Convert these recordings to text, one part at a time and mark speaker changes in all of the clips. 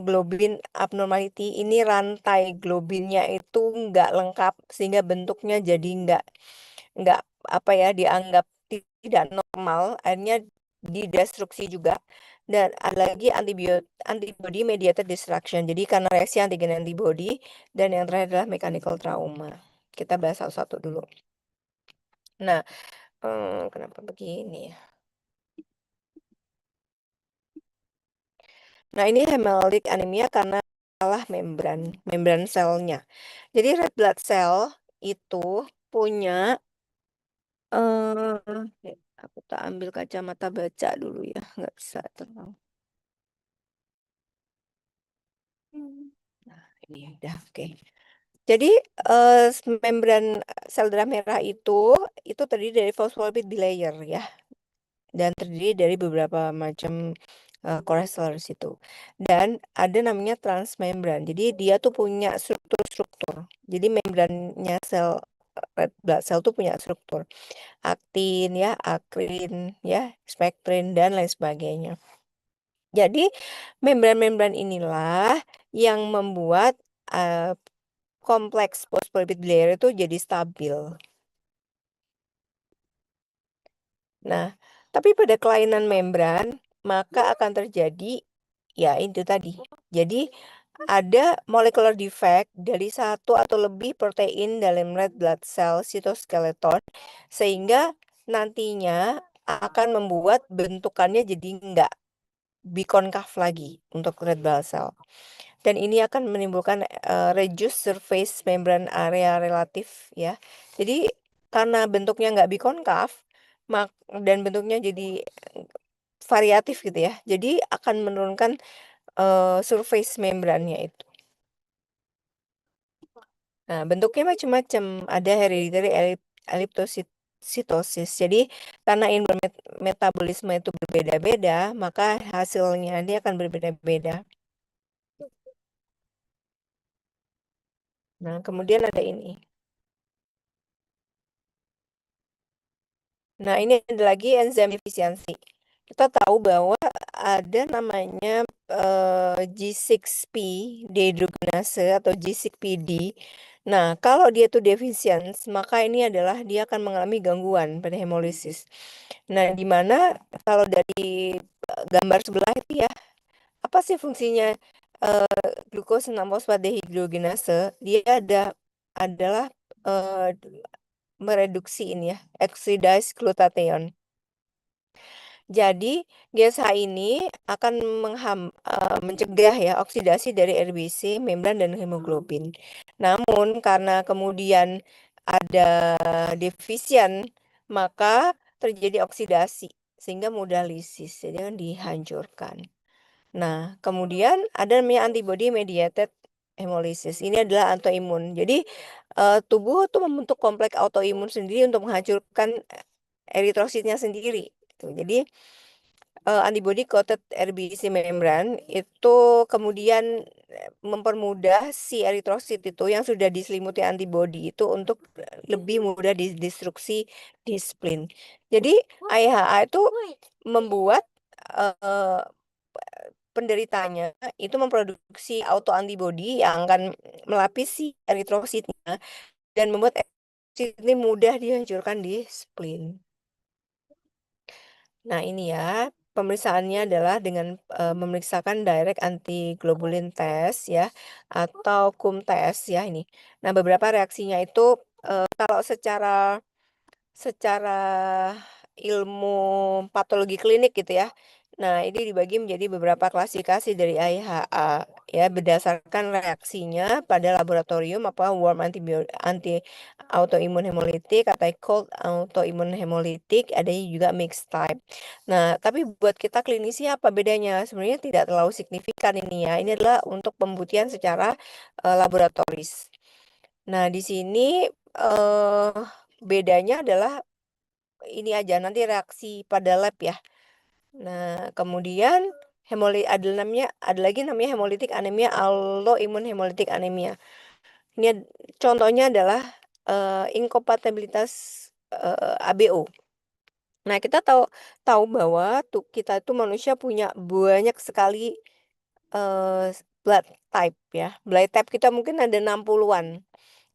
Speaker 1: globin abnormality, ini rantai globinnya itu nggak lengkap sehingga bentuknya jadi nggak apa ya, dianggap tidak normal, akhirnya didestruksi juga. Dan ada lagi antibody mediated destruction. Jadi karena reaksi antigen antibody, dan yang terakhir adalah mechanical trauma. Kita bahas satu-satu dulu. Nah, kenapa begini ya? Nah, ini hemolytic anemia karena salah membran selnya. Jadi red blood cell itu punya aku tak ambil kacamata baca dulu ya, nggak bisa terang. Nah, ini udah oke. Jadi membran sel darah merah itu terdiri dari fosfolipid bilayer ya, dan terdiri dari beberapa macam correspondence itu. Dan ada namanya transmembran. Jadi dia tuh punya struktur-struktur. Jadi membrannya sel red blood cell tuh punya struktur. Aktin ya, akrin ya, spektrin dan lain sebagainya. Jadi membran-membran inilah yang membuat kompleks fosfolipid bilayer itu jadi stabil. Nah, tapi pada kelainan membran, maka akan terjadi, ya itu tadi. Jadi, ada molecular defect dari satu atau lebih protein dalam red blood cell cytoskeleton, sehingga nantinya akan membuat bentukannya jadi nggak bikonkav lagi untuk red blood cell. Dan ini akan menimbulkan reduced surface membrane area relatif ya. Jadi karena bentuknya nggak bikonkav, dan bentuknya jadi variatif gitu ya. Jadi akan menurunkan surface membrannya itu. Nah, bentuknya macam-macam. Ada hereditary elliptocytosis. Jadi karena inborn metabolisme itu berbeda-beda, maka hasilnya dia akan berbeda-beda. Nah, kemudian ada ini. Nah, ini ada lagi enzim defisiensi. Kita tahu bahwa ada namanya G6P dehydrogenase atau G6PD. Nah, kalau dia itu defisiens, maka ini adalah dia akan mengalami gangguan pada hemolisis. Nah, di mana kalau dari gambar sebelah itu ya, apa sih fungsinya glukosa 6-fosfat dehidrogenase? Dia adalah eh, mereduksi ini ya, oxidase glutathione. Jadi GSH ini akan mencegah ya oksidasi dari RBC, membran dan hemoglobin. Namun karena kemudian ada defisien, maka terjadi oksidasi sehingga mudah lisis, jadi kan dihancurkan. Nah, kemudian ada namanya antibody mediated hemolysis. Ini adalah autoimun. Jadi tubuh tuh membentuk kompleks autoimun sendiri untuk menghancurkan eritrositnya sendiri. Jadi antibody coated RBC membran itu kemudian mempermudah si eritrosit itu yang sudah diselimuti antibody itu untuk lebih mudah didestruksi di spleen. Jadi IHA itu membuat eh, penderitanya itu memproduksi autoantibody yang akan melapisi eritrositnya dan membuat eritrosit ini mudah dihancurkan di spleen. Nah, ini ya, pemeriksaannya adalah dengan memeriksakan direct antiglobulin test ya atau KUM test ya ini. Nah, beberapa reaksinya itu kalau secara ilmu patologi klinik gitu ya. Nah, ini dibagi menjadi beberapa klasifikasi dari IHA ya berdasarkan reaksinya pada laboratorium apa warm anti autoimun hemolitik atau cold autoimun hemolitik, ada juga mixed type. Nah, tapi buat kita klinisi apa bedanya? Sebenarnya tidak terlalu signifikan ini ya. Ini adalah untuk pembuktian secara laboratoris. Nah, di sini bedanya adalah ini aja nanti reaksi pada lab ya. Nah, kemudian ada lagi namanya hemolitik anemia, autoimun hemolitik anemia. Ini contohnya adalah inkompatibilitas ABO. Nah, kita tahu bahwa kita itu manusia punya banyak sekali blood type ya. Blood type kita mungkin ada 60-an.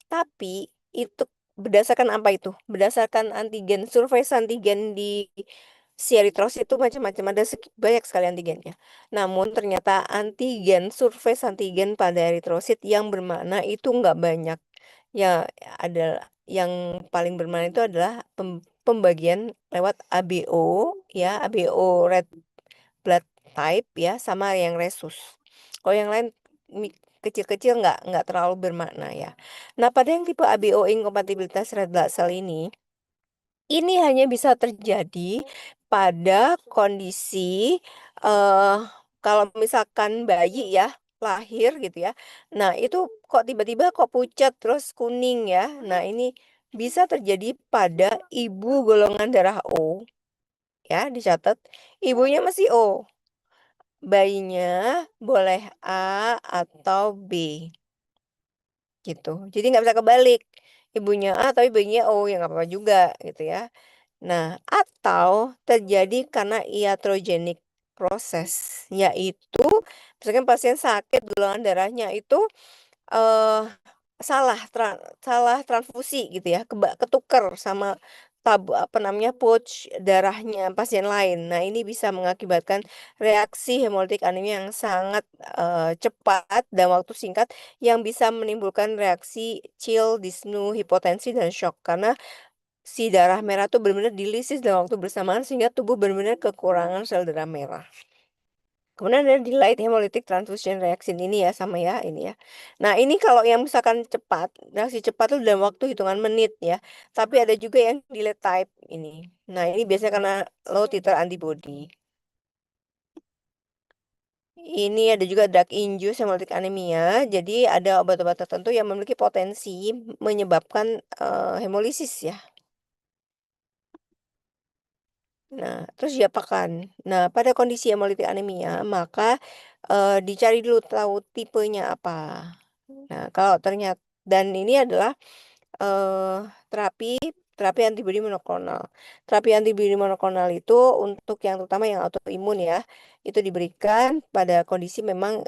Speaker 1: Tapi itu berdasarkan apa itu? Berdasarkan antigen, survei antigen di si eritrosit itu macam-macam, ada banyak sekali antigennya. Namun ternyata antigen, survei antigen pada eritrosit yang bermakna itu nggak banyak. Ya, ada yang paling bermakna itu adalah pembagian lewat ABO ya, ABO red blood type ya, sama yang resus. Kalau yang lain kecil-kecil nggak terlalu bermakna ya. Nah, pada yang tipe ABO inkompatibilitas red blood cell ini hanya bisa terjadi pada kondisi eh kalau misalkan bayi ya lahir gitu ya. Nah, itu kok tiba-tiba kok pucat terus kuning ya. Nah, ini bisa terjadi pada ibu golongan darah O ya, dicatat. Ibunya masih O. Bayinya boleh A atau B gitu. Jadi nggak bisa kebalik. Ibunya A tapi bayinya O, ya nggak apa-apa juga gitu ya. Nah, atau terjadi karena iatrogenic proses, yaitu misalkan pasien sakit golongan darahnya itu eh salah transfusi gitu ya, ketuker sama apa namanya, pouch darahnya pasien lain. Nah, ini bisa mengakibatkan reaksi hemolitik anemia yang sangat cepat dan waktu singkat yang bisa menimbulkan reaksi chill, dyspnea, hipotensi dan shock karena si darah merah tuh benar-benar dilisis dalam waktu bersamaan sehingga tubuh benar-benar kekurangan sel darah merah. Kemudian ada delayed hemolytic transfusion reaction ini ya, sama ya ini ya. Nah, ini kalau yang misalkan cepat, reaksi cepat itu dalam waktu hitungan menit ya. Tapi ada juga yang delayed type ini. Nah, ini biasanya karena low titer antibody. Ini ada juga drug induced hemolytic anemia. Jadi ada obat-obat tertentu yang memiliki potensi menyebabkan hemolisis ya. Nah, terus diapakan? Nah, pada kondisi hemolitik anemia, maka dicari dulu tahu tipenya apa. Nah, kalau ternyata dan ini adalah eh terapi terapi antibodi monoklonal. Terapi antibodi monoklonal itu untuk yang terutama yang autoimun ya, itu diberikan pada kondisi memang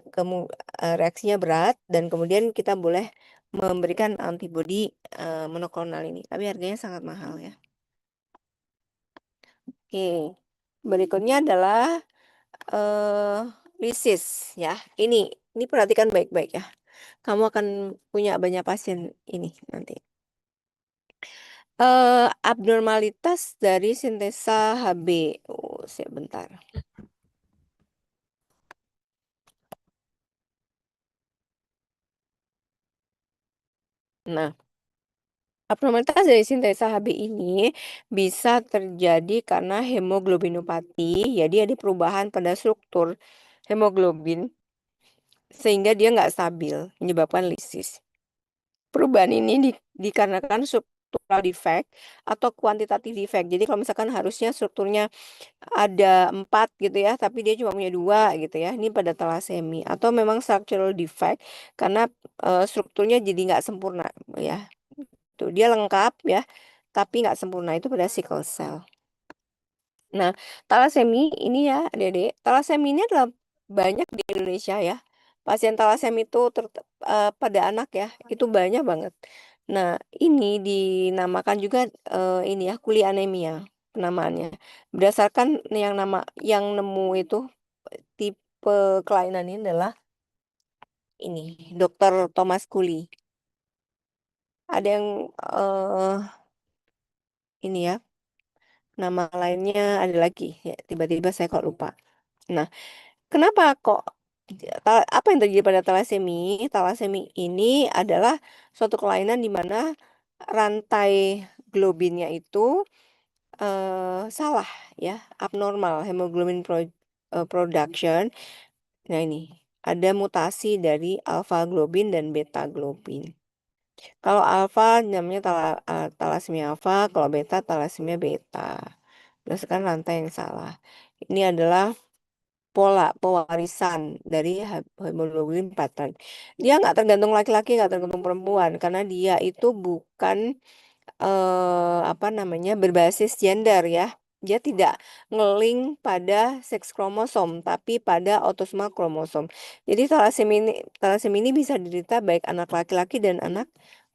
Speaker 1: reaksinya berat dan kemudian kita boleh memberikan antibodi monoklonal ini. Tapi harganya sangat mahal ya. Oke, berikutnya adalah eh lisis ya. Ini perhatikan baik-baik ya. Kamu akan punya banyak pasien ini nanti. Abnormalitas dari sintesa Hb. Oh, sebentar. Nah, abnormalitas dari sintesa Hb ini bisa terjadi karena hemoglobinopati. Jadi ada perubahan pada struktur hemoglobin sehingga dia nggak stabil, menyebabkan lisis. Perubahan ini dikarenakan struktural defect atau kuantitatif defect. Jadi kalau misalkan harusnya strukturnya ada 4 gitu ya, tapi dia cuma punya 2 gitu ya. Ini pada talasemi atau memang structural defect karena strukturnya jadi nggak sempurna ya. Tuh, dia lengkap ya, tapi nggak sempurna itu pada sickle cell. Nah, talasemi ini ya, Adik-adik, talasemi ini adalah banyak di Indonesia ya. Pasien talasemi itu pada anak ya, itu banyak banget. Nah, ini dinamakan juga ini ya, kulianemia penamaannya. Berdasarkan yang nemu itu tipe kelainan ini adalah ini, Dokter Thomas Kuli. Ada yang ini ya, nama lainnya ada lagi ya, tiba-tiba saya kok lupa. Nah, kenapa kok apa yang terjadi pada talasemi? Talasemi ini adalah suatu kelainan di mana rantai globinnya itu salah ya, abnormal hemoglobin production. Nah, ini ada mutasi dari alfa globin dan beta globin. Kalau alfa namanya talasemia alfa, kalau beta talasemia beta. Berdasarkan rantai yang salah. Ini adalah pewarisan dari hemoglobin pattern. Dia nggak tergantung laki-laki, nggak tergantung perempuan, karena dia itu bukan apa namanya berbasis gender ya. Dia tidak ngeling pada seks kromosom, tapi pada autosomal kromosom. Jadi thalassemia ini bisa diderita baik anak laki-laki dan anak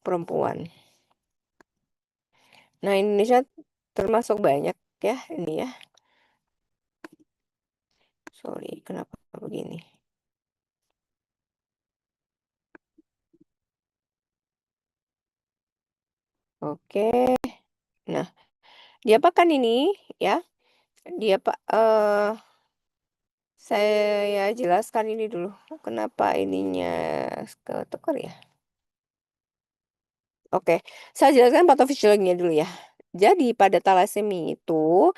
Speaker 1: perempuan. Nah, Indonesia termasuk banyak ya ini ya. Sorry, kenapa begini? Oke. Nah, diapakan ini ya? Saya jelaskan ini dulu. Kenapa ininya ketukar ya? Oke, saya jelaskan patofisiologinya dulu ya. Jadi pada thalassemia itu,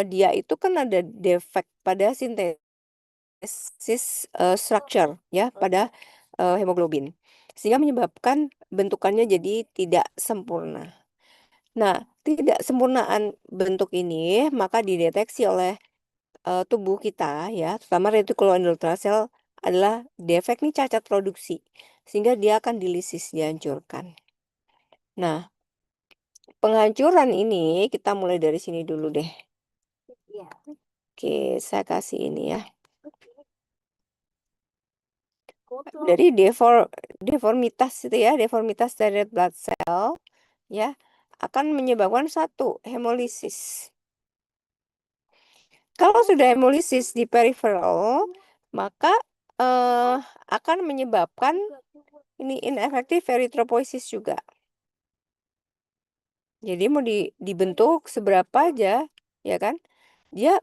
Speaker 1: dia itu kan ada defek pada sintesis, structure ya pada, hemoglobin. Sehingga menyebabkan bentukannya jadi tidak sempurna. Nah, tidak sempurnaan bentuk ini maka dideteksi oleh, tubuh kita ya, terutama retikuloendothelial cell adalah defek nih cacat produksi, sehingga dia akan dilisis, dihancurkan. Nah, penghancuran ini kita mulai dari sini dulu deh. Oke, saya kasih ini ya. Dari deformitas itu ya, deformitas dari red blood cell ya, akan menyebabkan satu, hemolisis. Kalau sudah hemolisis di peripheral, maka, akan menyebabkan ini ineffective erythropoiesis juga. Jadi mau dibentuk seberapa aja, ya kan, dia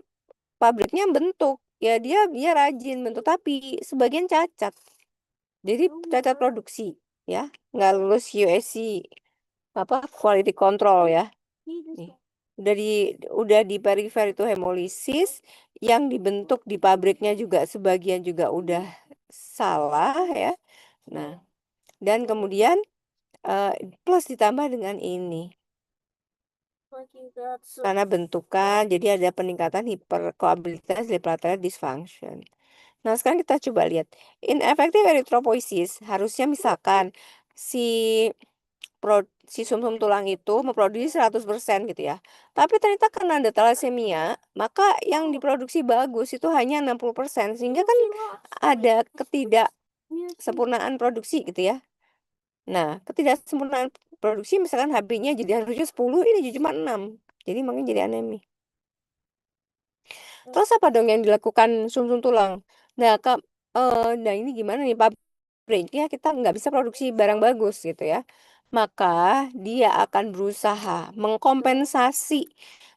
Speaker 1: pabriknya bentuk, ya dia dia rajin bentuk, tapi sebagian cacat. Jadi cacat produksi, ya, nggak lulus QSC, quality control ya. Nih, udah di perifer itu hemolisis, yang dibentuk di pabriknya juga sebagian juga udah salah ya. Nah, dan kemudian, plus ditambah dengan ini. Karena bentukan, jadi ada peningkatan hiperkoabilitas bilateral dysfunction. Nah, sekarang kita coba lihat. Ineffective erythropoiesis, harusnya misalkan si si sumsum tulang itu memproduksi 100% gitu ya. Tapi ternyata karena ada thalassemia, maka yang diproduksi bagus itu hanya 60%, sehingga kan ada ketidaksempurnaan produksi gitu ya. Nah, ketidaksempurnaan produksi misalkan HB-nya jadi harusnya 10, ini cuma 6. Jadi makanya jadi anemi. Terus apa dong yang dilakukan sumsum tulang? Nah, nah ini gimana nih pabriknya kita nggak bisa produksi barang bagus gitu ya. Maka dia akan berusaha mengkompensasi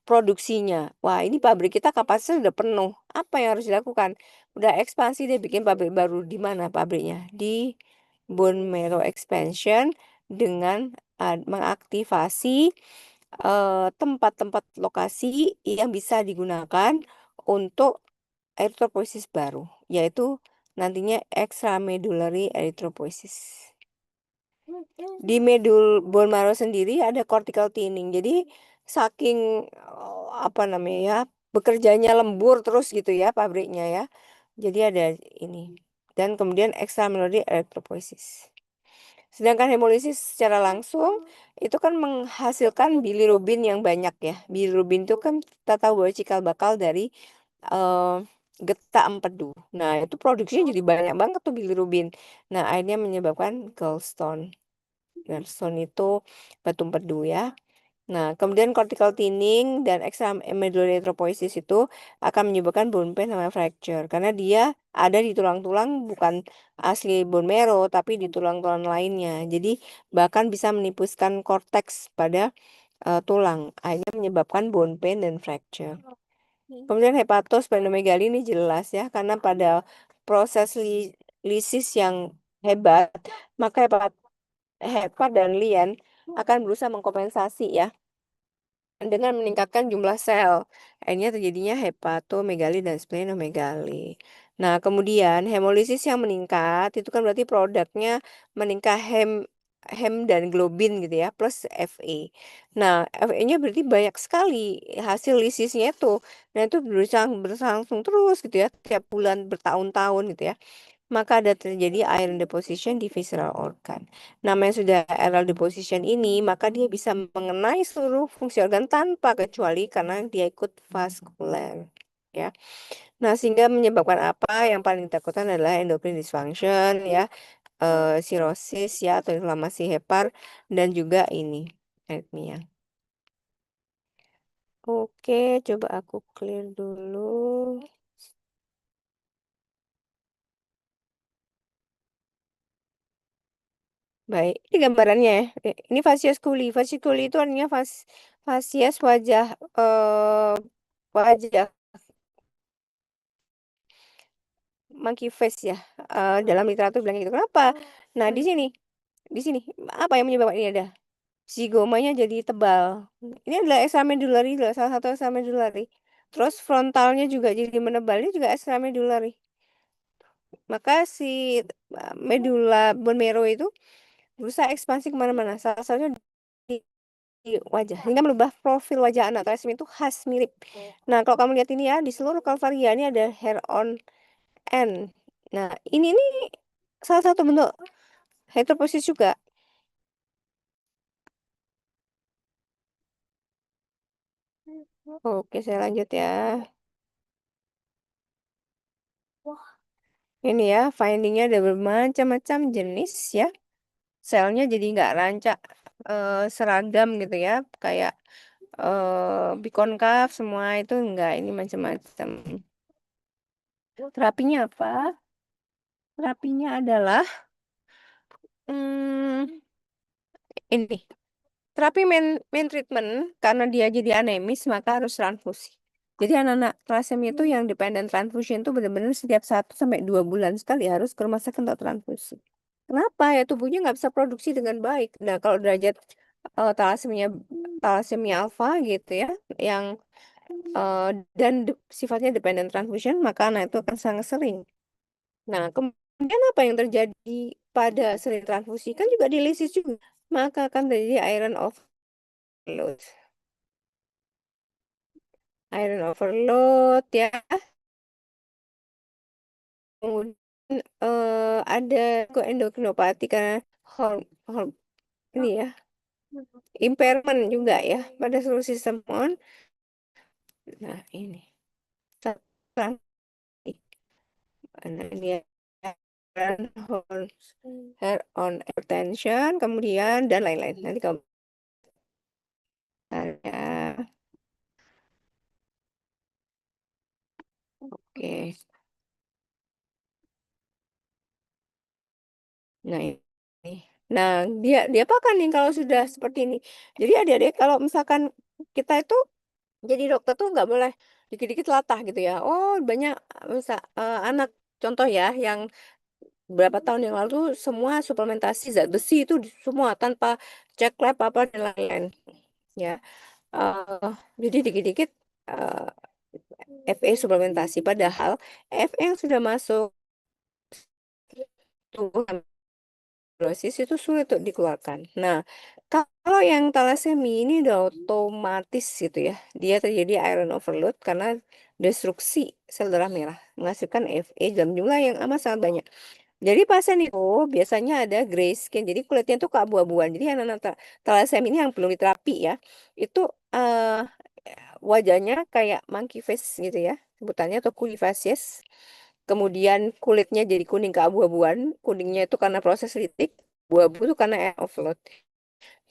Speaker 1: produksinya. Wah, ini pabrik kita kapasitas udah penuh. Apa yang harus dilakukan? Udah ekspansi, dia bikin pabrik baru. Di mana pabriknya? Di bone marrow expansion dengan mengaktifasi tempat-tempat lokasi yang bisa digunakan untuk erythropoiesis baru, yaitu nantinya extramedullary erythropoiesis. Di bone marrow sendiri ada cortical thinning. Jadi saking, apa namanya ya, bekerjanya lembur terus gitu ya pabriknya ya. Jadi ada ini. Dan kemudian extramedullary erythropoiesis. Sedangkan hemolisis secara langsung itu kan menghasilkan bilirubin yang banyak ya. Bilirubin itu kan kita tahu bahwa cikal bakal dari getah empedu. Nah, itu produksinya jadi banyak banget tuh bilirubin. Nah, akhirnya menyebabkan gallstone. Gallstone itu batu empedu ya. Nah, kemudian cortical thinning dan extramedullary erythropoiesis itu akan menyebabkan bone pain sama fracture karena dia ada di tulang-tulang bukan asli bone marrow tapi di tulang-tulang lainnya. Jadi bahkan bisa menipuskan korteks pada tulang, akhirnya menyebabkan bone pain dan fracture. Kemudian hepatosplenomegaly ini jelas ya karena pada proses lisis yang hebat, maka hepat dan lien akan berusaha mengkompensasi ya dengan meningkatkan jumlah sel. Akhirnya terjadinya hepatomegali dan splenomegali. Nah, kemudian hemolisis yang meningkat itu kan berarti produknya meningkat hem dan globin gitu ya, plus Fe. Nah, Fe-nya berarti banyak sekali hasil lisisnya itu. Nah, itu berlangsung terus gitu ya, tiap bulan bertahun-tahun gitu ya. maka ada terjadi iron deposition di visceral organ. Namanya sudah aerial deposition ini, maka dia bisa mengenai seluruh fungsi organ tanpa kecuali karena dia ikut vaskuler. Ya. Nah, sehingga menyebabkan apa yang paling ditakutkan adalah endocrine dysfunction, ya, sirosis, ya, atau inflamasi hepar, dan juga ini, aritmia. Oke, coba aku clear dulu. Baik, ini gambarannya ya. Ini facies culi. Facies culi itu artinya fasies wajah, wajah monkey face ya. Dalam literatur bilang gitu. Kenapa? Nah, di sini apa yang menyebabkan ini ada? Zigomanya jadi tebal. Ini adalah extramedullary loh, salah satu extramedullary. Terus frontalnya juga jadi menebal, ini juga extramedullary. Maka si medula bone marrow itu berusaha ekspansi kemana-mana. Salah satunya di wajah, hingga merubah profil wajah anak thalassemia itu khas mirip. Nah, kalau kamu lihat ini ya, di seluruh kalvaria ini ada hair on end. Nah, ini nih salah satu bentuk heteroposis juga. Oke, saya lanjut ya. Ini ya, findingnya ada bermacam-macam jenis ya. Selnya jadi nggak rancak, seragam gitu ya, kayak bikonkaf semua itu enggak, ini macam-macam. Terapinya apa? Terapinya adalah hmm, ini. Terapi main treatment karena dia jadi anemis maka harus transfusi. Jadi anak-anak thalassemia itu yang dependent transfusion itu benar-benar setiap 1 sampai 2 bulan sekali harus ke rumah sakit untuk transfusi. Kenapa? Ya tubuhnya nggak bisa produksi dengan baik. Nah, kalau derajat thalassemia thalassemia alpha gitu ya, yang eh, dan sifatnya dependent transfusion, maka anak itu akan sangat sering. Nah, kemudian apa yang terjadi pada sering transfusi kan juga dilisis juga, maka akan terjadi iron overload. Iron overload ya. Kemudian ada endokrinopati karena hor- hor- ini ya impairment juga ya pada seluruh sistem hormon. Nah ini satu nah, dia hormone hair on hypertension kemudian dan lain-lain. Nanti kamu ada oke. Nah ini. Nah dia apa kan nih kalau sudah seperti ini. Jadi adik-adik kalau misalkan kita itu jadi dokter tuh nggak boleh dikit-dikit latah gitu ya. Oh banyak anak contoh ya yang berapa tahun yang lalu tuh semua suplementasi zat besi itu semua tanpa cek lab apa dan lain-lain ya. Eh, jadi dikit-dikit FE suplementasi padahal FE yang sudah masuk tubuh dosis itu sulit untuk dikeluarkan. Nah, kalau yang talasemi ini udah otomatis gitu ya. Dia terjadi iron overload karena destruksi sel darah merah menghasilkan Fe dalam jumlah yang amat sangat banyak. Jadi pasien itu biasanya ada gray skin, jadi kulitnya tuh keabu-abuan. Jadi anak-anak talasemi ini yang perlu diterapi ya, itu wajahnya kayak monkey face gitu ya, sebutannya atau kulifacies. Kemudian kulitnya jadi kuning keabu-abuan, kuningnya itu karena proses litik, abu-abu itu karena air overload.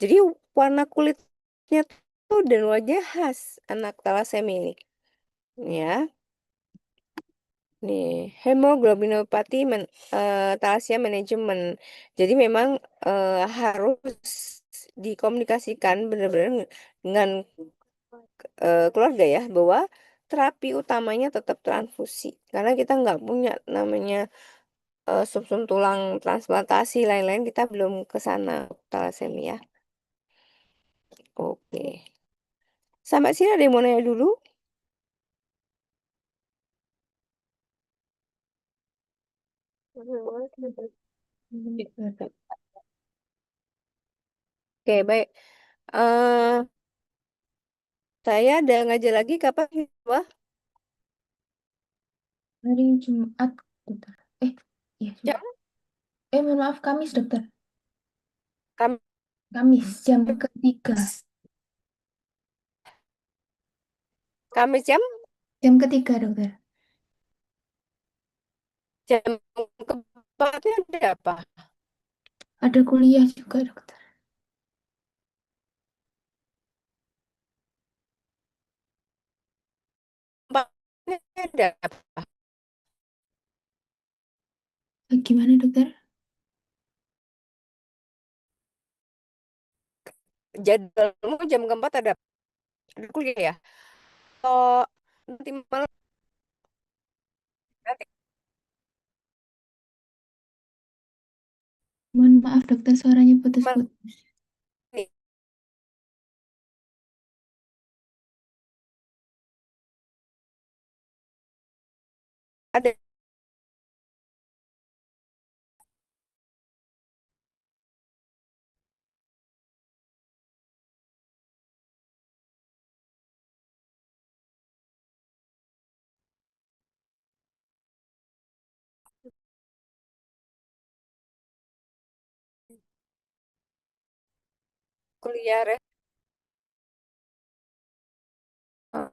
Speaker 1: Jadi warna kulitnya tuh dan wajah khas anak talasemi ini. Ya, nih hemoglobinopati talasemia manajemen. Jadi memang harus dikomunikasikan benar-benar dengan keluarga ya bahwa terapi utamanya tetap transfusi karena kita nggak punya namanya sumsum tulang transplantasi lain-lain kita belum ke sana talasemia. Oke. Sampai sini ada yang mau nanya dulu? Oke, baik. eh saya ada ngajar lagi kapan? Wah,
Speaker 2: Hari Jumat. Bentar. Iya juga.
Speaker 1: Jam
Speaker 2: Mohon maaf, Kamis, dokter.
Speaker 1: Kamis,
Speaker 2: Kamis, jam ketiga.
Speaker 1: Kamis
Speaker 2: Jam ketiga, dokter.
Speaker 1: jam keempatnya ada apa?
Speaker 2: Ada kuliah juga, dokter.
Speaker 1: Keempatnya ada apa?
Speaker 2: Gimana, dokter?
Speaker 1: Jadwalmu jam keempat ada kuliah ya? Oh, nanti malam nanti
Speaker 2: Mohon maaf, dokter, suaranya
Speaker 1: malam
Speaker 2: putus-putus.
Speaker 1: nih ada kuliah Oh,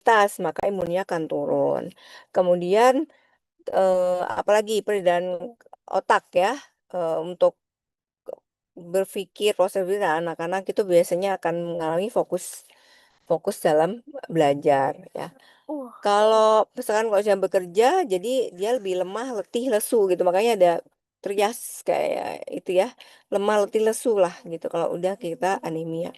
Speaker 1: tas, maka imunnya akan turun. Kemudian apalagi peredaran otak ya, untuk berpikir, proses berpikir anak-anak itu biasanya akan mengalami fokus fokus dalam belajar ya. Kalau misalkan kalau sedang bekerja, jadi dia lebih lemah, letih, lesu gitu. Makanya ada trias kayak itu ya, lemah, letih, lesu lah gitu. Kalau udah kita anemia.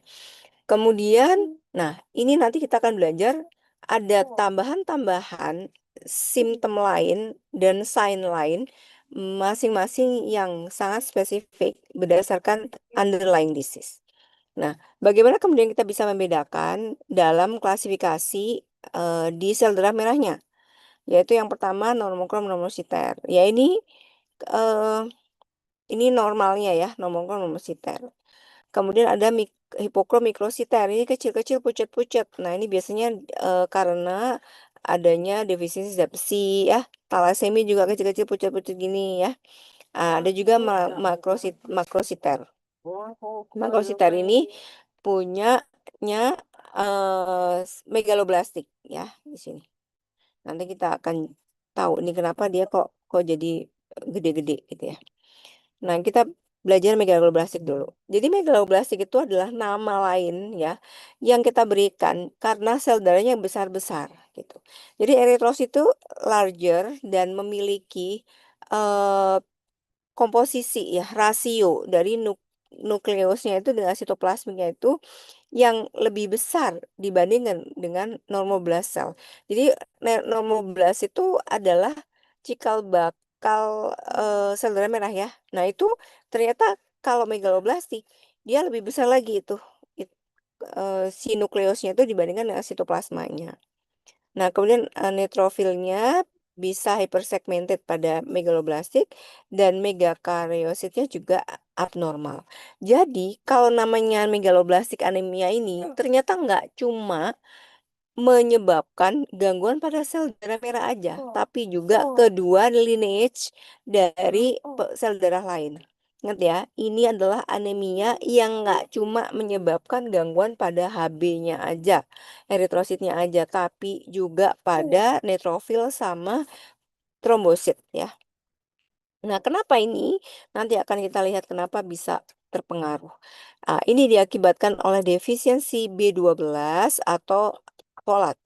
Speaker 1: Kemudian, nah ini nanti kita akan belajar ada tambahan-tambahan simptom lain dan sign lain masing-masing yang sangat spesifik berdasarkan underlying disease. Nah, bagaimana kemudian kita bisa membedakan dalam klasifikasi di sel darah merahnya? Yaitu yang pertama normokrom nomositer. Ya eh, ini normalnya ya, normokrom nomositer. Kemudian ada hipokrom mikrositer. Ini kecil-kecil pucat-pucat. Nah, ini biasanya karena adanya defisiensi zat besi ya. Talasemi juga kecil-kecil pucat-pucat gini ya. Ada juga makrositer. Makrositer ini punyanya megaloblastik ya di sini. Nanti kita akan tahu ini kenapa dia kok jadi gede-gede gitu ya. Nah, kita belajar megaloblastik dulu. Jadi megaloblastik itu adalah nama lain ya yang kita berikan karena sel darahnya yang besar-besar gitu. Jadi eritrosit itu larger dan memiliki eh, komposisi ya, rasio dari nukleusnya itu dengan sitoplasmiknya itu yang lebih besar dibandingkan dengan normoblast cell. Jadi normoblast itu adalah cikal bakal sel darah merah ya. Nah, itu ternyata kalau megaloblastik dia lebih besar lagi itu it- si nukleusnya itu dibandingkan dengan sitoplasmanya. Nah, kemudian neutrofilnya bisa hypersegmented pada megaloblastik dan megakaryositnya juga abnormal. Jadi, kalau namanya megaloblastik anemia ini ternyata nggak cuma menyebabkan gangguan pada sel darah merah aja, tapi juga kedua lineage dari sel darah lain. Ingat ya, ini adalah anemia yang nggak cuma menyebabkan gangguan pada HB-nya aja, eritrositnya aja, tapi juga pada neutrofil sama trombosit ya. Nah, kenapa ini? Nanti akan kita lihat kenapa bisa terpengaruh. Ini diakibatkan oleh defisiensi B12 atau folat.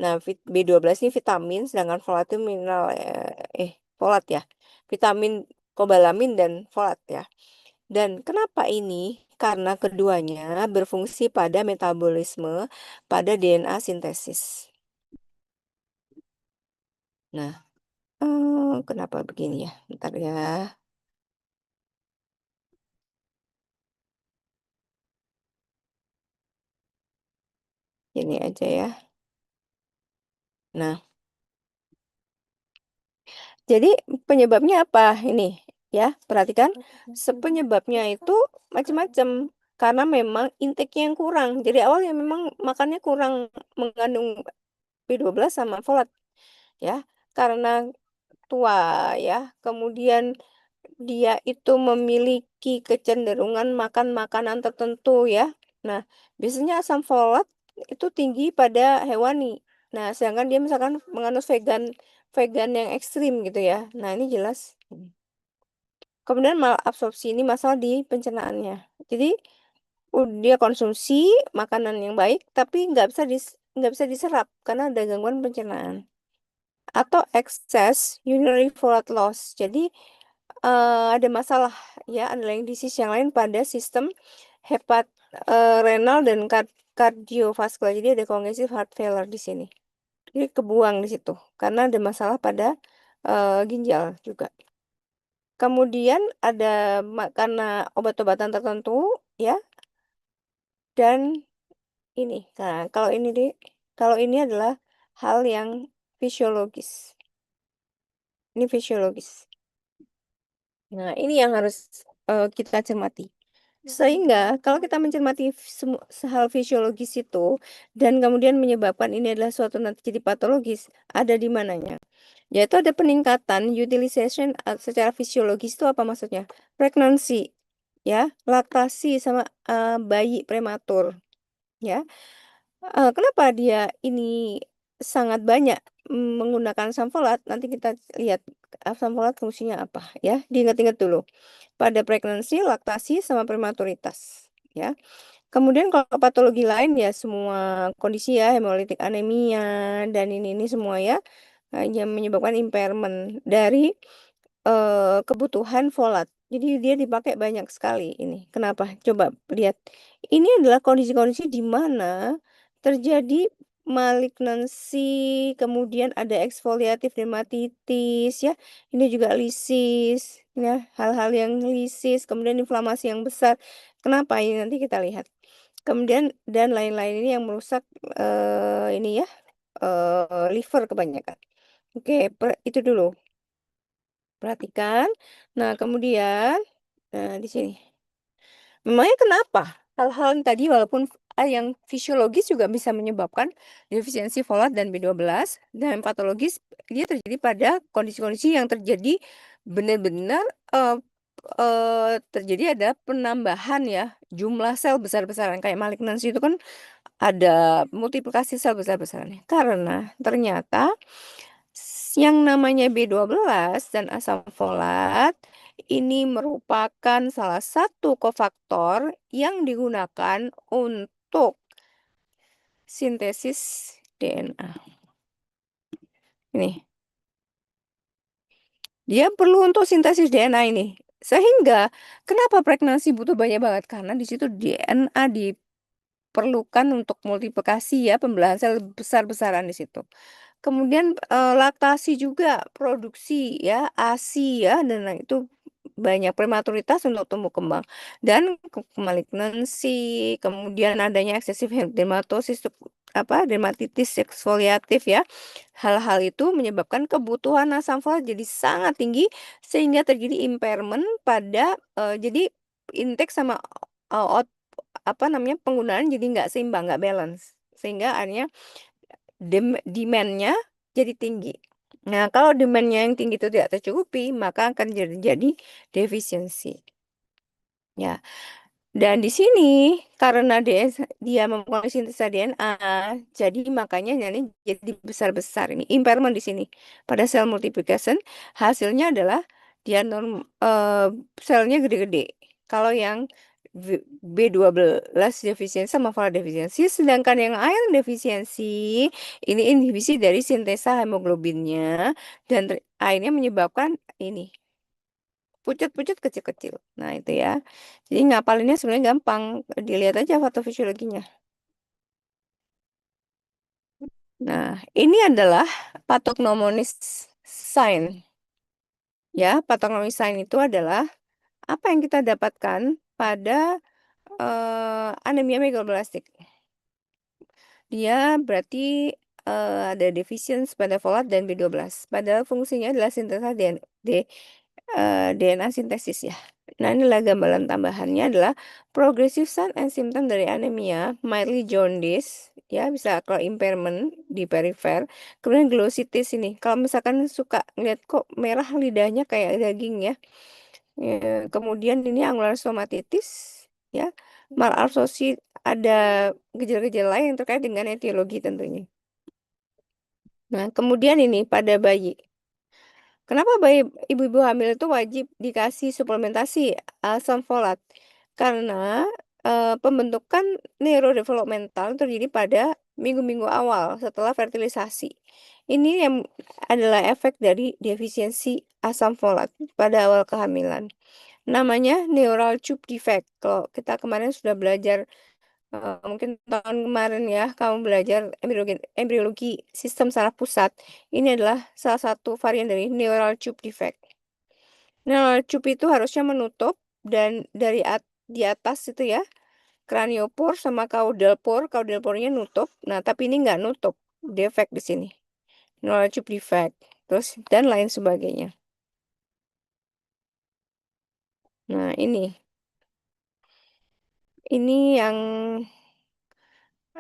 Speaker 1: Nah, B12 ini vitamin, sedangkan folat itu mineral, folat ya. Vitamin kobalamin dan folat ya. Dan kenapa ini? Karena keduanya berfungsi pada metabolisme pada DNA sintesis. Nah, kenapa begini ya? Bentar ya. Ini aja ya. Nah, jadi penyebabnya apa ini? Ya, perhatikan. Penyebabnya itu macam-macam. Karena memang intake-nya yang kurang. Jadi awalnya memang makannya kurang mengandung B12 sama folat. Ya, karena tua ya. Kemudian dia itu memiliki kecenderungan makan makanan tertentu ya. Nah, biasanya asam folat itu tinggi pada hewani. Nah, sedangkan dia misalkan menganut vegan vegan yang ekstrim gitu ya. Nah, ini jelas. Kemudian malabsorpsi ini masalah di pencernaannya. Jadi dia konsumsi makanan yang baik tapi nggak bisa diserap karena ada gangguan pencernaan atau excess urinary folate loss. Jadi ada masalah ya underlying disease yang lain pada sistem hepat renal dan kardiovaskular. Jadi ada congestive heart failure di sini. Jadi kebuang di situ karena ada masalah pada ginjal juga. Kemudian ada karena obat-obatan tertentu ya dan ini. Nah, kalau ini adalah hal yang fisiologis. Ini fisiologis. Nah, ini yang harus kita cermati. Sehingga kalau kita mencermati hal fisiologis itu dan kemudian menyebabkan ini adalah suatu nanti jadi patologis, ada di mananya? Yaitu ada peningkatan utilization secara fisiologis itu apa maksudnya? Pregnancy, ya, laktasi sama bayi prematur, ya. Kenapa dia ini sangat banyak menggunakan asam folat? Nanti kita lihat asam folat fungsinya apa, ya. Diingat-ingat dulu pada pregnancy, laktasi, sama prematuritas. Ya, Kemudian kalau patologi lain ya semua kondisi ya hemolitik anemia dan ini semua ya yang menyebabkan impairment dari kebutuhan folat. Jadi dia dipakai banyak sekali ini. Kenapa? Coba lihat. Ini adalah kondisi-kondisi di mana terjadi malignansi, kemudian ada eksfoliatif dermatitis ya. Ini juga lisis ya, hal-hal yang lisis, kemudian inflamasi yang besar. Kenapa? Ini nanti kita lihat. Kemudian dan lain-lain ini yang merusak ini ya liver kebanyakan. Oke, itu dulu. Perhatikan. Nah, kemudian di sini. Memangnya kenapa? Hal-hal yang tadi walaupun yang fisiologis juga bisa menyebabkan defisiensi folat dan B12 dan patologis dia terjadi pada kondisi-kondisi yang terjadi benar-benar terjadi ada penambahan ya jumlah sel besar-besaran kayak malignansi itu kan ada multiplikasi sel besar-besaran karena ternyata yang namanya B12 dan asam folat ini merupakan salah satu kofaktor yang digunakan untuk sintesis DNA. Ini. Dia perlu untuk sintesis DNA ini. Sehingga kenapa pregnancy butuh banyak banget? Karena di situ DNA diperlukan untuk multiplikasi ya, pembelahan sel besar-besaran di situ. Kemudian, laktasi juga, produksi ya, ASI ya, dan itu banyak prematuritas untuk tumbuh kembang dan malignansi, kemudian adanya eksesif dermatosis, dermatitis eksfoliatif ya. Hal-hal itu menyebabkan kebutuhan asam folat jadi sangat tinggi sehingga terjadi impairment pada, jadi intake sama, penggunaan jadi nggak seimbang, nggak balance. Sehingga akhirnya demand-nya jadi tinggi. Nah, kalau demand-nya yang tinggi itu tidak tercukupi, maka akan terjadi defisiensi. Ya. Dan di sini karena dia mempengaruhi sintesa DNA, jadi makanya ini jadi besar-besar ini impairment di sini. Pada sel multiplication hasilnya adalah dia selnya gede-gede. Kalau yang B12 defisiensi sama folat defisiensi, sedangkan yang iron defisiensi ini inhibisi dari sintesa hemoglobinnya dan akhirnya menyebabkan ini pucet-pucet kecil-kecil. Nah, itu ya. Jadi ngapalinnya sebenarnya gampang, dilihat aja patofisiologinya. Nah, ini adalah pathognomonic sign. Ya, pathognomonic sign itu adalah apa yang kita dapatkan pada anemia megaloblastik. Dia berarti ada defisiensi pada folat dan B12. Padahal fungsinya adalah sintesa DNA sintesis ya. Nah, inilah gambaran tambahannya adalah progressive sign and symptom dari anemia, mildly jaundice, ya bisa kalau impairment di perifer, kemudian glossitis ini. Kalau misalkan suka ngeliat kok merah lidahnya kayak daging ya. Kemudian ini angular stomatitis, ya, malabsorpsi ada gejala-gejala lain yang terkait dengan etiologi tentunya. Nah, kemudian ini pada bayi. Kenapa ibu-ibu hamil itu wajib dikasih suplementasi asam folat? Karena pembentukan neurodevelopmental terjadi pada minggu-minggu awal setelah fertilisasi. Ini yang adalah efek dari defisiensi asam folat pada awal kehamilan. Namanya neural tube defect. Kalau kita kemarin sudah belajar mungkin tahun kemarin ya, kamu belajar embriologi sistem saraf pusat. Ini adalah salah satu varian dari neural tube defect. Neural tube itu harusnya menutup dan di atas itu ya, craniopor sama caudal pore-nya nutup. Nah, tapi ini nggak nutup, defect di sini. Neural tube defect. Terus dan lain sebagainya. Nah, ini yang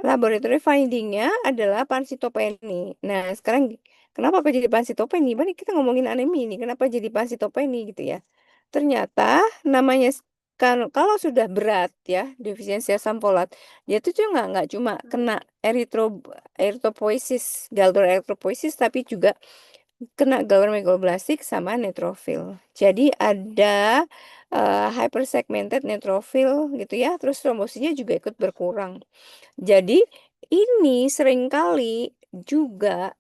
Speaker 1: laboratory finding-nya adalah pansitopeni. Nah, sekarang kenapa kok jadi pansitopeni? Mari kita ngomongin anemia ini, kenapa jadi pansitopeni gitu ya. Ternyata namanya kalau sudah berat ya, defisiensi asam folat, dia tuh juga nggak cuma kena erythropoiesis, gallbladder erythropoiesis, tapi juga kena gallbladder megaloblastik sama neutrophil. Jadi ada hypersegmented neutrophil gitu ya, terus trombositnya juga ikut berkurang. Jadi ini seringkali juga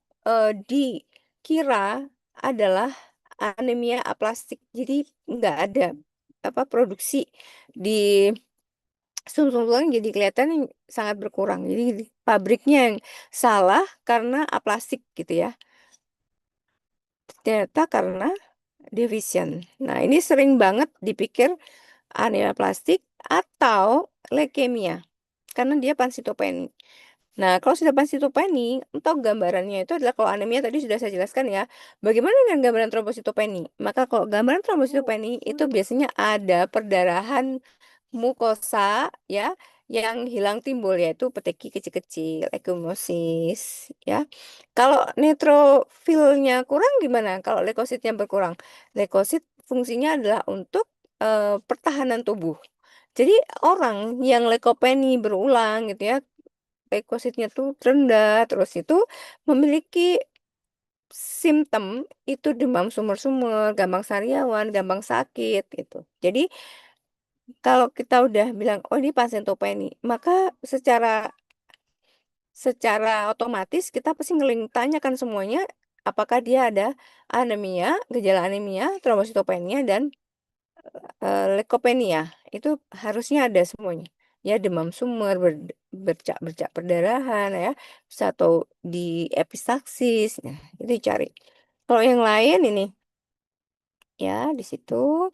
Speaker 1: dikira adalah anemia aplastik. Jadi nggak ada produksi di sumsum tulang, jadi kelihatan sangat berkurang. Jadi pabriknya yang salah karena aplastik gitu ya. Ternyata karena deviation. Nah, ini sering banget dipikir anemia plastik atau leukemia karena dia pansitopeni. Nah, kalau sudah pansitopeni, untuk gambarannya itu adalah kalau anemia tadi sudah saya jelaskan ya. Bagaimana dengan gambaran trombositopeni? Maka kalau gambaran trombositopeni itu biasanya ada perdarahan mukosa ya yang hilang timbul, yaitu peteki kecil-kecil, ekimosis ya. Kalau neutrofilnya kurang gimana? Kalau leukositnya berkurang. Leukosit fungsinya adalah untuk pertahanan tubuh. Jadi orang yang leukopeni berulang gitu ya, leukositnya tuh rendah, terus itu memiliki simptom itu demam sumur-sumur, gampang sariawan, gampang sakit gitu. Jadi kalau kita udah bilang, "Oh, ini pasien topeni," maka secara secara otomatis kita pasti tanyakan semuanya, apakah dia ada anemia, gejala anemia, trombositopenia, dan leukopenia. Itu harusnya ada semuanya. Ya, demam sumur, bercak-bercak perdarahan ya, bisa atau di epistaxis. Nah, itu cari. Kalau yang lain ini, ya di situ.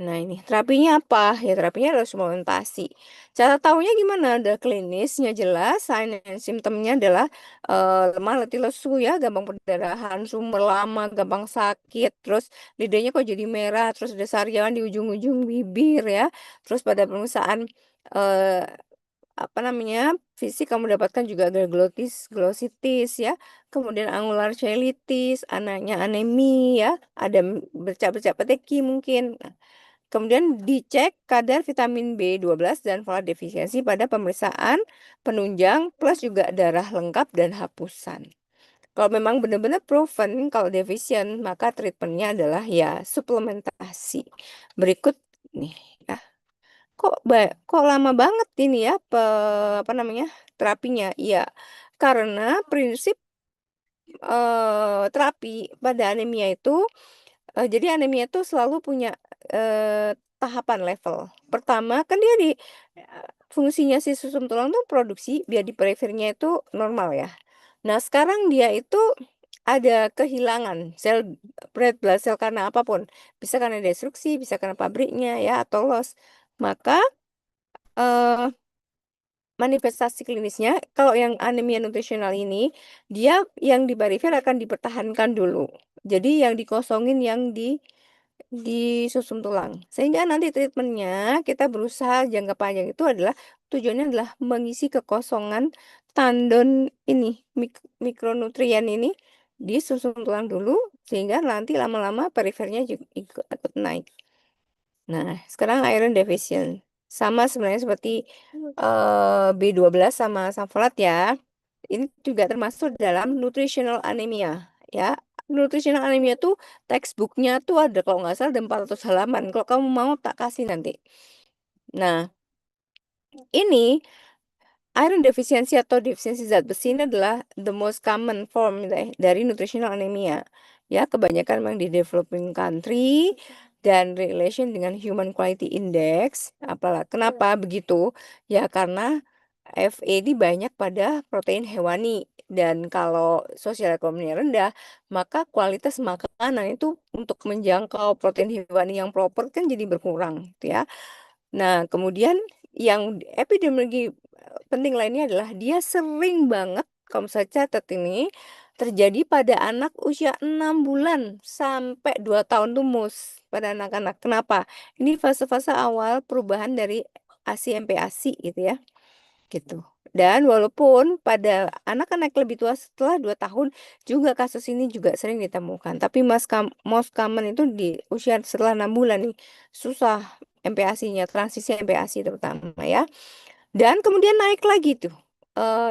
Speaker 1: Nah, ini terapinya apa? Ya, terapinya adalah suplementasi. Cara tahunya gimana? Ada klinisnya jelas, sign and symptomnya adalah lemah, letih, lesu ya, gampang perdarahan, sumber lama, gampang sakit, terus lidahnya kok jadi merah, terus ada sariawan di ujung-ujung bibir ya. Terus pada pemeriksaan eh, fisik kamu dapatkan juga ada glositis ya, kemudian angular cheilitis, anaknya anemi ya, ada bercak-bercak peteki mungkin. Kemudian dicek kadar vitamin B12 dan folat defisiensi pada pemeriksaan penunjang plus juga darah lengkap dan hapusan. Kalau memang benar-benar proven kalau deficient, maka treatmentnya adalah ya suplementasi. Berikut nih ya. Kok lama banget ini ya terapinya? Iya, karena prinsip terapi pada anemia itu jadi anemia itu selalu punya, tahapan level. Pertama kan dia fungsinya si susum tulang tuh produksi biar di perifernya itu normal ya. Nah sekarang dia itu ada kehilangan red blood cell karena apapun, bisa karena destruksi, bisa karena pabriknya ya atau loss. Maka, eee manifestasi klinisnya, kalau yang anemia nutrisional ini, dia yang di perifer akan dipertahankan dulu. Jadi yang dikosongin yang di susum tulang. Sehingga nanti treatmentnya kita berusaha jangka panjang itu adalah tujuannya adalah mengisi kekosongan tandon ini, mikronutrien ini di susum tulang dulu, sehingga nanti lama-lama perifernya juga ikut naik. Nah, sekarang iron deficient. Sama sebenarnya seperti B12 sama asam folat ya. Ini juga termasuk dalam nutritional anemia ya. Nutritional anemia tuh textbooknya tuh ada kalau nggak salah ada 400 halaman. Kalau kamu mau tak kasih nanti. Nah, ini iron deficiency atau defisiensi zat besi ini adalah the most common form dari nutritional anemia. Ya, kebanyakan memang di developing country dan relation dengan human quality index. Kenapa begitu? Ya, karena Fe ini banyak pada protein hewani dan kalau sosial ekonominya rendah, maka kualitas makanan itu untuk menjangkau protein hewani yang proper kan jadi berkurang, gitu ya. Nah, kemudian yang epidemiologi penting lainnya adalah dia sering banget, kalau misalnya catat ini, terjadi pada anak usia 6 bulan sampai 2 tahun tumus pada anak-anak. Kenapa? Ini fase-fase awal perubahan dari ASI-MPASI gitu ya, gitu. Dan walaupun pada anak-anak lebih tua setelah 2 tahun juga kasus ini juga sering ditemukan. Tapi most common itu di usia setelah 6 bulan nih. Susah MPASI-nya, transisi MPASI terutama ya. Dan kemudian naik lagi tuh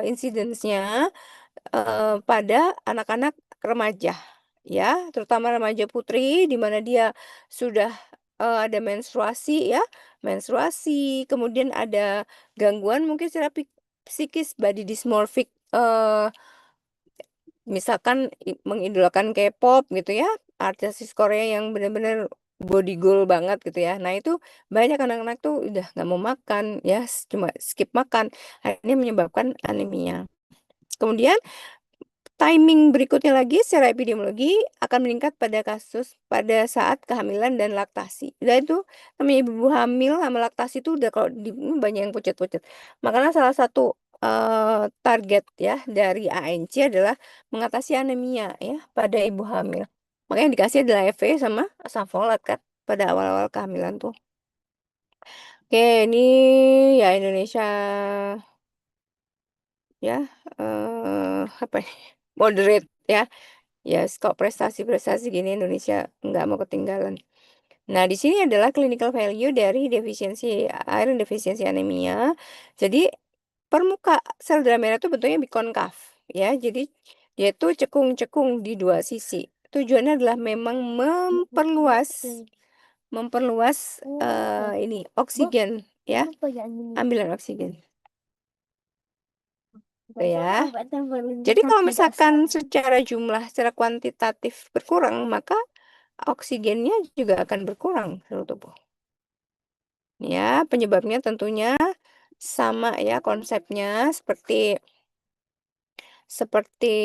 Speaker 1: insidence-nya pada anak-anak remaja ya, terutama remaja putri di mana dia sudah ada menstruasi ya, menstruasi, kemudian ada gangguan mungkin secara psikis, body dysmorphic, misalkan mengidolakan K-pop gitu ya, artis Korea yang benar-benar body goal banget gitu ya. Nah itu banyak anak-anak tuh udah nggak mau makan ya, cuma skip makan, akhirnya menyebabkan anemia. Kemudian timing berikutnya lagi secara epidemiologi akan meningkat pada saat kehamilan dan laktasi. Udah itu namanya ibu hamil sama laktasi itu udah kalau banyak yang pucet-pucet. Makanya salah satu target ya dari ANC adalah mengatasi anemia ya pada ibu hamil. Makanya yang dikasih adalah EV sama asam folat kan pada awal-awal kehamilan tuh. Oke, ini ya Indonesia ya apa ya? Moderate ya. Ya, kok prestasi-prestasi gini Indonesia nggak mau ketinggalan. Nah, di sini adalah clinical value dari iron deficiency anemia. Jadi, permuka sel darah merah itu bentuknya bikonkav, ya. Jadi, dia itu cekung-cekung di dua sisi. Tujuannya adalah memang memperluas memperluas ini oksigen, ya, ambilan oksigen. Gitu ya. Jadi kalau misalkan secara jumlah, secara kuantitatif berkurang, maka oksigennya juga akan berkurang seluruh tubuh. Ya, penyebabnya tentunya sama ya konsepnya seperti seperti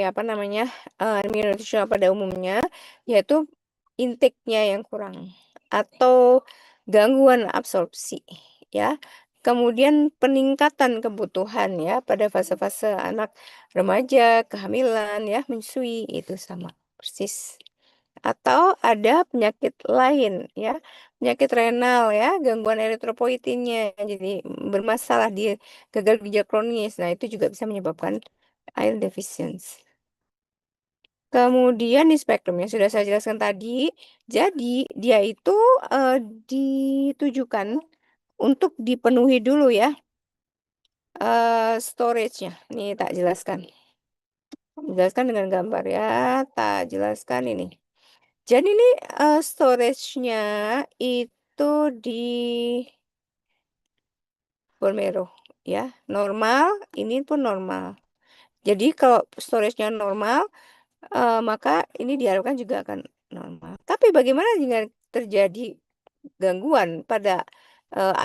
Speaker 1: apa namanya anemia nutrisional pada umumnya, yaitu intake-nya yang kurang atau gangguan absorpsi ya. Kemudian peningkatan kebutuhan ya pada fase-fase anak remaja, kehamilan ya, menyusui itu sama persis. Atau ada penyakit lain ya, penyakit renal ya, gangguan eritropoietinnya jadi bermasalah di gagal ginjal kronis. Nah, itu juga bisa menyebabkan iron deficiency. Kemudian di spektrum yang sudah saya jelaskan tadi, jadi dia itu ditujukan untuk dipenuhi dulu ya storage-nya. Nih tak jelaskan. Jelaskan dengan gambar ya, tak jelaskan ini. Jadi ini storage-nya itu di bone marrow ya, normal, ini pun normal. Jadi kalau storage-nya normal, maka ini diharapkan juga akan normal. Tapi bagaimana jika terjadi gangguan pada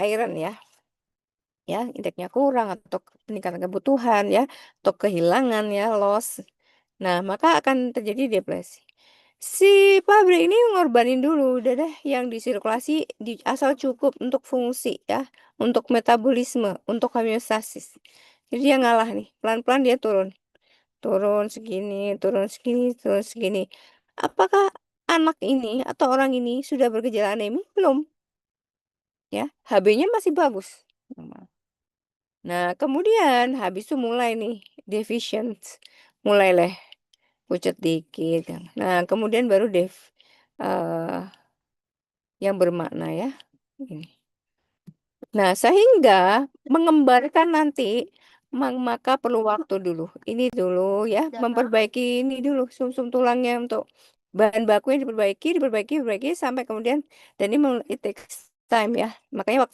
Speaker 1: iron ya, indeksnya kurang atau peningkatan kebutuhan ya, atau kehilangan ya, loss. Nah, maka akan terjadi depresi. Si pabrik ini ngorbanin dulu, udah deh yang disirkulasi asal cukup untuk fungsi ya, untuk metabolisme, untuk homeostasis. Jadi dia ngalah nih, pelan-pelan dia turun. Turun segini, turun segini, turun segini. Apakah anak ini atau orang ini sudah bergejala anemi? Belum, ya. HB-nya masih bagus. Normal. Nah, kemudian habis itu mulai nih deficient. Mulai leh pucet dikit kan. Nah, kemudian baru eh yang bermakna ya. Ini. Nah, sehingga mengembarkan nanti maka perlu waktu dulu. Ini dulu ya, memperbaiki ini dulu sumsum tulangnya untuk bahan bakunya diperbaiki, diperbaiki, diperbaiki sampai kemudian dan ini it takes time ya. Makanya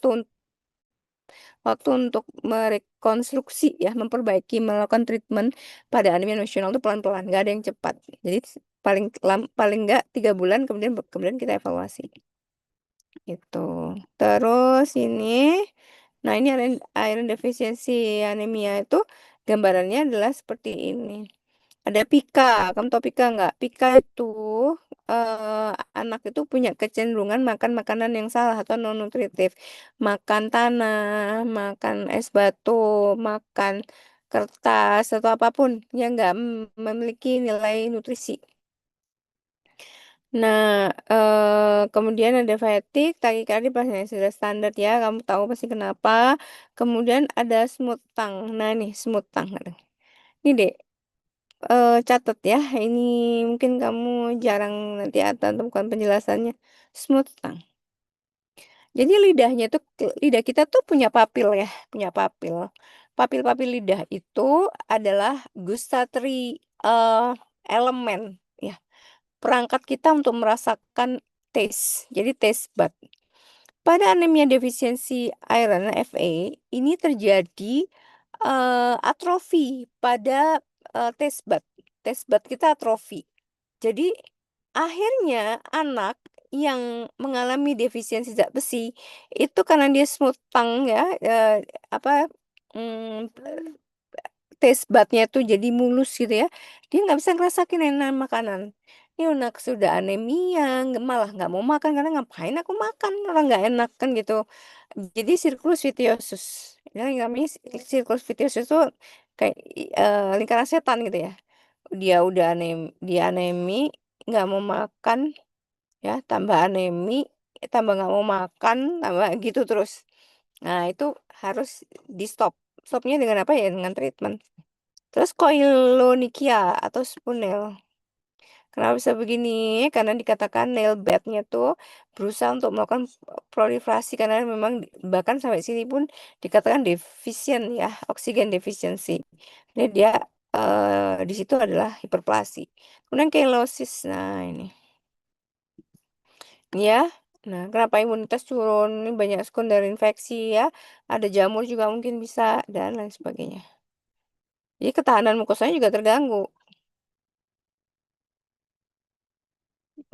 Speaker 1: waktu untuk merekonstruksi ya, memperbaiki, melakukan treatment pada anemia nasional itu pelan-pelan, nggak ada yang cepat. Jadi paling nggak 3 bulan kemudian kita evaluasi. Gitu. Terus nah ini iron deficiency anemia itu gambarannya adalah seperti ini. Ada Pika, kamu tahu Pika nggak? Pika itu eh, anak itu punya kecenderungan makan makanan yang salah atau non nutritif, makan tanah, makan es batu, makan kertas atau apapun yang nggak memiliki nilai nutrisi. Nah, kemudian ada fatigue, takikardia yang sudah standar ya, kamu tahu pasti kenapa. Kemudian ada smooth tongue. Nah, nih smooth tongue. Ini deh, catat ya. Ini mungkin kamu jarang nanti atau temukan penjelasannya. Smooth tongue. Jadi lidah kita tuh punya papil ya, punya papil. Papil-papil lidah itu adalah gustatory elemen ya. Perangkat kita untuk merasakan TACE. Jadi taste bud. Pada anemia defisiensi iron Fa, ini terjadi atrofi pada taste bud. Taste bud kita atrofi. Jadi akhirnya anak yang mengalami defisiensi zat besi itu karena dia smooth tongue ya, apa, mmm, taste budnya tuh jadi mulus gitu ya, dia nggak bisa ngerasain enak makanan. Ini anak sudah anemia, malah nggak mau makan karena ngapain aku makan, orang nggak enak kan gitu. Jadi siklus vitiosus, ya yang namanya siklus vitiosus itu kayak, lingkaran setan gitu ya. Dia udah dia anemi, nggak mau makan ya, tambah anemi, tambah nggak mau makan, tambah gitu terus. Nah itu harus di-stop. Stopnya dengan apa ya, dengan treatment. Terus koilonikia atau spunel. Kenapa bisa begini? Karena dikatakan nail bednya tuh berusaha untuk melakukan proliferasi karena memang bahkan sampai sini pun dikatakan defisien ya, oksigen defisiensi. Jadi dia di situ adalah hiperplasi. Kemudian kelosis. Nah, ini. Ya. Nah, kenapa imunitas turun? Ini banyak sekunder infeksi ya. Ada jamur juga mungkin bisa dan lain sebagainya. Jadi ketahanan mukosanya juga terganggu.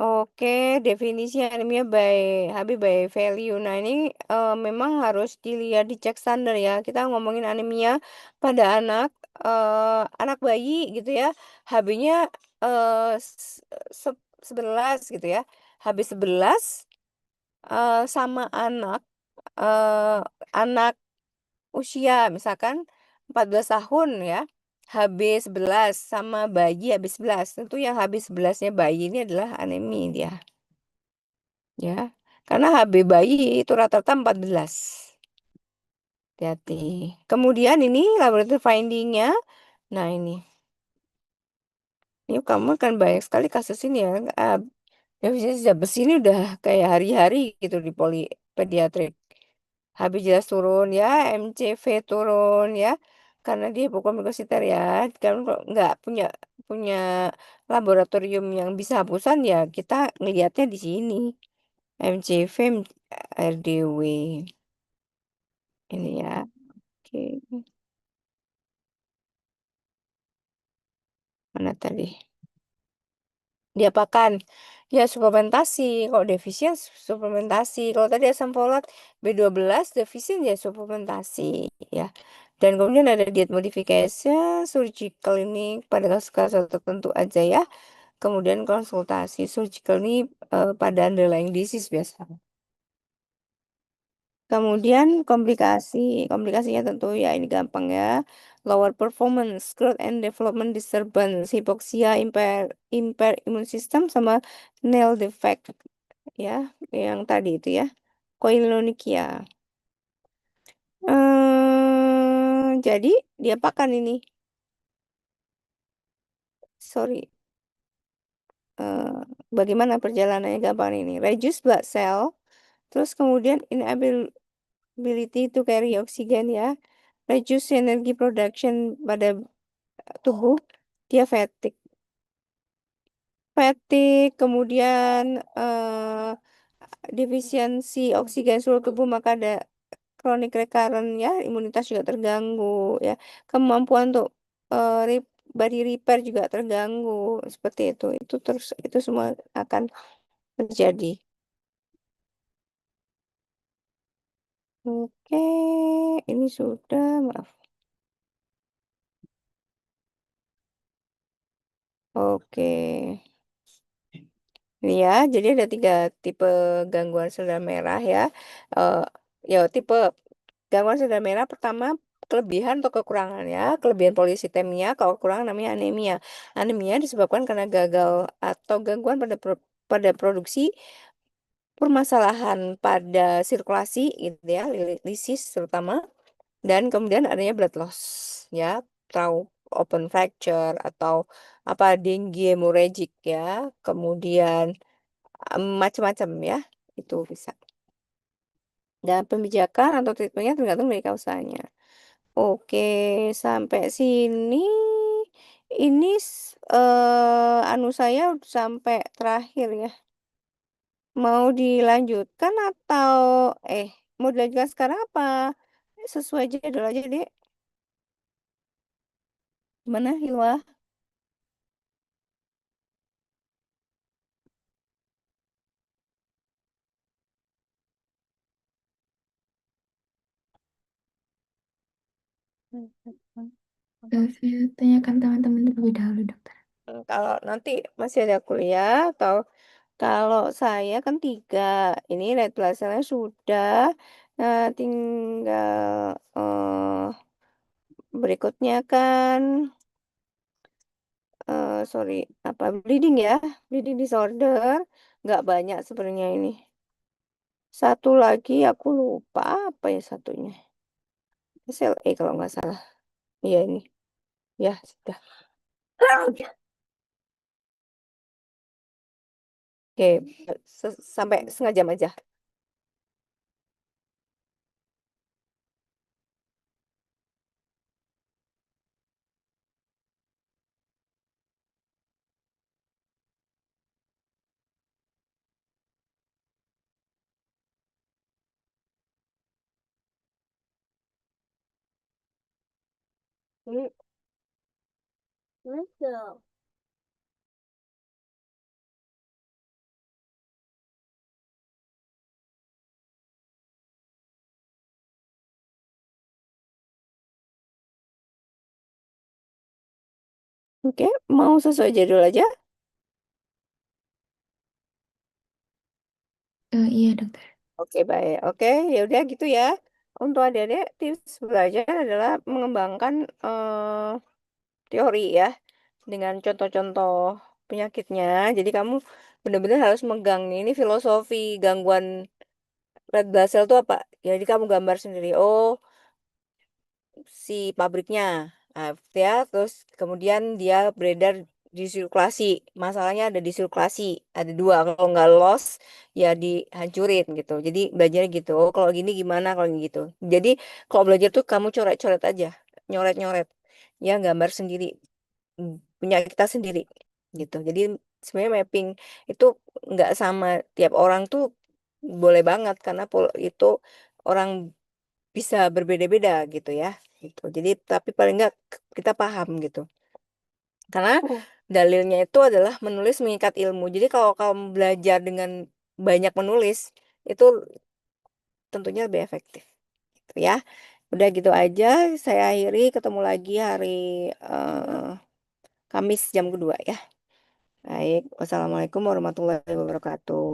Speaker 1: Oke, definisi anemia by HB by value. Nah, ini memang harus dilihat dicek standar ya. Kita ngomongin anemia pada anak bayi gitu ya. HB-nya 11 gitu ya. HB 11 sama eh, anak usia misalkan 14 tahun ya. HB 11 sama bayi HB 11. Tentu yang HB 11-nya bayi ini adalah anemia dia. Ya, karena HB bayi itu rata-rata 14. Hati-hati. Kemudian ini laboratory finding-nya. Nah, ini kamu kan banyak sekali kasus ini ya. Defisiensi zat besi ini udah kayak hari-hari gitu di pediatrik. HB jelas turun ya, MCV turun ya. Karena dia bukan mikrosikter ya. Kan kok nggak punya punya laboratorium yang bisa hapusan ya kita ngelihatnya di sini. MCV, RDW. Ini ya. Oke, mana tadi? Diapakan? Ya suplementasi, kalau defisien suplementasi. Kalau tadi asam folat B12 defisien ya suplementasi ya. Dan kemudian ada diet modification, surgical ini pada kasus-kasus tertentu aja ya. Kemudian konsultasi surgical ini pada underlying disease biasa. Kemudian komplikasinya tentu ya ini gampang ya. Lower performance, growth and development disturbance, hypoxia, impair immune system sama nail defect ya, yang tadi itu ya. Koilonikia. Jadi diapakan ini? Sorry. eh, Bagaimana perjalanannya gampang ini? Reduce blood cell, terus kemudian inability to carry oxygen ya. Reduce energy production pada tubuh, dia fatigue, kemudian defisiensi oksigen seluruh tubuh, maka ada chronic recurrent ya, imunitas juga terganggu ya, kemampuan untuk body repair juga terganggu seperti itu terus itu semua akan terjadi. Oke, ini sudah, maaf. Oke. Ini ya, jadi ada 3 tipe gangguan sel merah ya. Eh, ya tipe gangguan sel merah pertama kelebihan atau kekurangan ya. Kelebihan polisitemia, kalau kekurangan namanya anemia. Anemia disebabkan karena gagal atau gangguan pada produksi, permasalahan pada sirkulasi gitu ya, lisis terutama, dan kemudian adanya blood loss ya, open fracture atau apa dengue hemorrhagic ya. Kemudian macam-macam ya, itu bisa. Dan pembijakan atau treatmentnya tergantung dari kausanya. Oke, sampai sini ini anu saya sampai terakhir ya. mau dilanjutkan atau mau dilanjutkan sekarang apa? Sesuai jadwal aja, Dek. Gimana, Hilwa?
Speaker 2: Saya tanyakan teman-teman terlebih dahulu, dokter.
Speaker 1: Kalau nanti masih ada kuliah atau kalau saya kan 3, ini red blood cell-nya sudah, tinggal berikutnya kan, sorry, apa bleeding ya, bleeding disorder, nggak banyak sebenarnya ini. Satu lagi aku lupa apa ya satunya, SLE kalau nggak salah. Iya ini, ya sudah. Oke, sampai setengah jam aja. Hmm, betul. Oke, mau sesuai jadwal aja.
Speaker 2: Iya, dokter.
Speaker 1: Oke, baik. Oke, ya udah gitu ya. Untuk adik-adik, tips belajar adalah mengembangkan teori ya dengan contoh-contoh penyakitnya. Jadi kamu benar-benar harus megang nih, ini filosofi gangguan red blood cell itu apa? Jadi kamu gambar sendiri. Oh, si pabriknya. Nah, ya, terus kemudian dia beredar di sirkulasi. Masalahnya ada di sirkulasi. Ada 2. Kalau nggak loss, ya dihancurin gitu. Jadi belajar gitu. Oh, kalau gini gimana kalau gitu. Jadi kalau belajar tuh kamu coret-coret aja. Nyoret-nyoret. Ya, gambar sendiri. Punya kita sendiri. Gitu. Jadi sebenarnya mapping itu nggak sama tiap orang tuh boleh banget. Karena itu orang bisa berbeda-beda gitu ya gitu. Jadi tapi paling nggak kita paham gitu. Karena dalilnya itu adalah menulis mengikat ilmu. Jadi kalau kamu belajar dengan banyak menulis itu tentunya lebih efektif gitu ya. Udah gitu aja saya akhiri, ketemu lagi hari eh, Kamis jam kedua ya. Baik, wassalamualaikum warahmatullahi wabarakatuh.